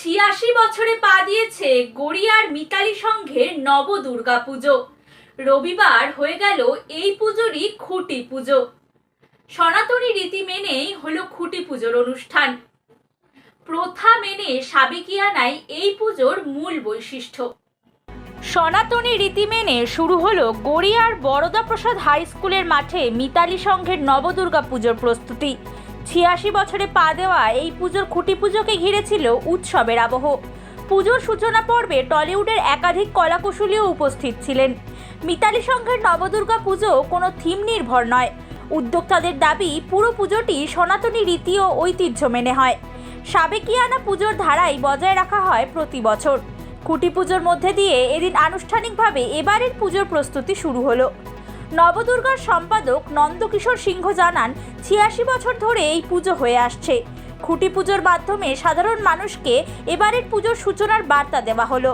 ৮৬ বছরে পা দিয়েছে গড়িয়ার মিতালি সংঘের নবদুর্গা পুজো। রবিবার হয়ে গেল এই পুজোরই খুঁটি পুজো। সনাতনী রীতি মেনেই হলো খুঁটি পুজোর অনুষ্ঠান। প্রথা মেনে সাবেকিয়ানাই এই পুজোর মূল বৈশিষ্ট্য। সনাতনী রীতি মেনে শুরু হলো গড়িয়ার বরদাপ্রসাদ হাই স্কুলের মাঠে মিতালি সংঘের নবদুর্গা পুজোর প্রস্তুতি। ৮৬ বছরে পা দেওয়া এই পুজোর খুঁটি পুজোকে ঘিরেছিল উৎসবের আবহ। পুজোর সূচনা পর্বে টলিউডের একাধিক কলাকুশলীও উপস্থিত ছিলেন। মিতালি সংঘের নবদুর্গা পুজো কোনো থিম নির্ভর নয়। উদ্যোক্তাদের দাবি, পুরো পুজোটি সনাতনী রীতি ও ঐতিহ্য মেনে হয়। সাবেকিয়ানা পুজোর ধারাই বজায় রাখা হয় প্রতি বছর। খুঁটি পুজোর মধ্যে দিয়ে এদিন আনুষ্ঠানিকভাবে এবারের পুজোর প্রস্তুতি শুরু হলো। নবদুর্গার সম্পাদক নন্দকিশোর সিংহ জানান, ৮৬ বছর ধরে এই পুজো হয়ে আসছে। খুঁটি পুজোর মাধ্যমে সাধারণ মানুষকে এবারের পুজোর সূচনার বার্তা দেওয়া হলো।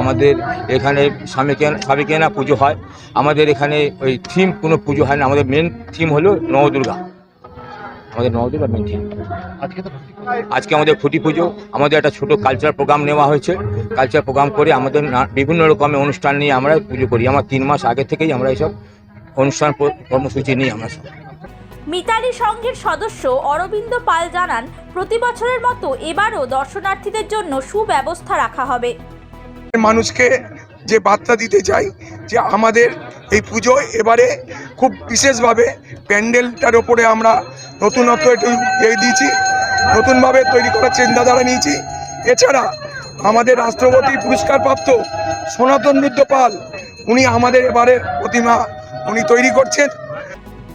আমাদের এখানে সাবেকিয়ানা পুজো হয়। আমাদের এখানে ওই থিম কোনো পুজো হয় না। আমাদের মেন থিম হলো নবদুর্গা। আমাদের নবদুর্গা মেন থিম। আজকে আমাদের খুঁটি পুজো। আমাদের একটা ছোট কালচার প্রোগ্রাম নেওয়া হয়েছে। কালচার প্রোগ্রাম করে আমাদের বিভিন্ন রকমের অনুষ্ঠান নিয়ে আমরা পুজো করি। আমার 3 মাস আগে থেকেই আমরা এইসব অনুষ্ঠান কর্মসূচি নিই আমরা সব। মিতালি সংঘের সদস্য অরবিন্দ পাল জানান, প্রতি বছরের মতো এবারও দর্শনার্থীদের জন্য সুব্যবস্থা রাখা হবে। মানুষকে যে বার্তা দিতে চাই যে আমাদের এই পুজো এবারে খুব বিশেষভাবে প্যান্ডেলটার ওপরে আমরা নতুনত্ব একটু দিয়েছি, নতুনভাবে তৈরি করার চিন্তাধারা নিয়েছি। এছাড়া আমাদের রাষ্ট্রপতি পুরস্কারপ্রাপ্ত সনাতন রুদ্র পাল উনি আমাদের এবারের প্রতিমা উনি তৈরি করছেন।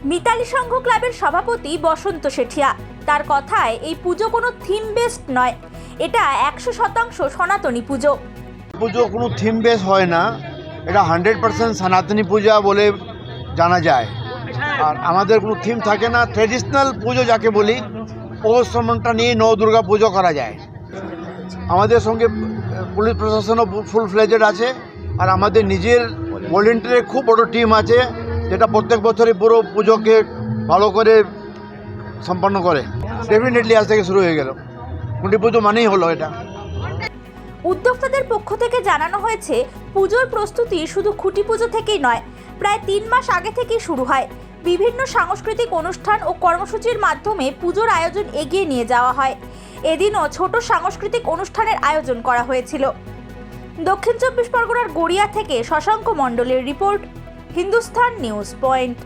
মিতালি সংঘ ক্লাবের সভাপতি বসন্ত শেঠিয়া তার কথায়, এই পুজো কোনো থিম বেসড নয়, এটা 100% সনাতনী পুজো। পুজো কোনো থিম বেস হয় না, এটা 100% সনাতনী পূজা বলে জানা যায়। আর আমাদের কোনো থিম থাকে না, ট্র্যাডিশনাল পুজো যাকে বলি ওর সম্মানটা নিয়ে নবদুর্গা পুজো করা যায়। আমাদের সঙ্গে পুলিশ প্রশাসনও ফুল ফ্লেজেড আছে, আর আমাদের নিজের ভলেন্টিয়ারের খুব বড় টিম আছে যেটা প্রত্যেক বছরই পুরো পুজোকে ভালো করে সম্পন্ন করে। ডেফিনেটলি আজ থেকে শুরু হয়ে গেল, খুঁটি পুজো মানেই হলো এটা। উদ্যোক্তাদের পক্ষ থেকে জানানো হয়েছে, পুজোর প্রস্তুতি শুধু খুঁটি পুজো থেকেই নয়, প্রায় 3 মাস আগে থেকেই শুরু হয়। বিভিন্ন সাংস্কৃতিক অনুষ্ঠান ও কর্মসূচির মাধ্যমে পুজোর আয়োজন এগিয়ে নিয়ে যাওয়া হয়। এদিনও ছোট সাংস্কৃতিক অনুষ্ঠানের আয়োজন করা হয়েছিল। দক্ষিণ 24 পরগনার গড়িয়া থেকে শশাঙ্ক মণ্ডলের রিপোর্ট, হিন্দুস্তান নিউজ পয়েন্ট।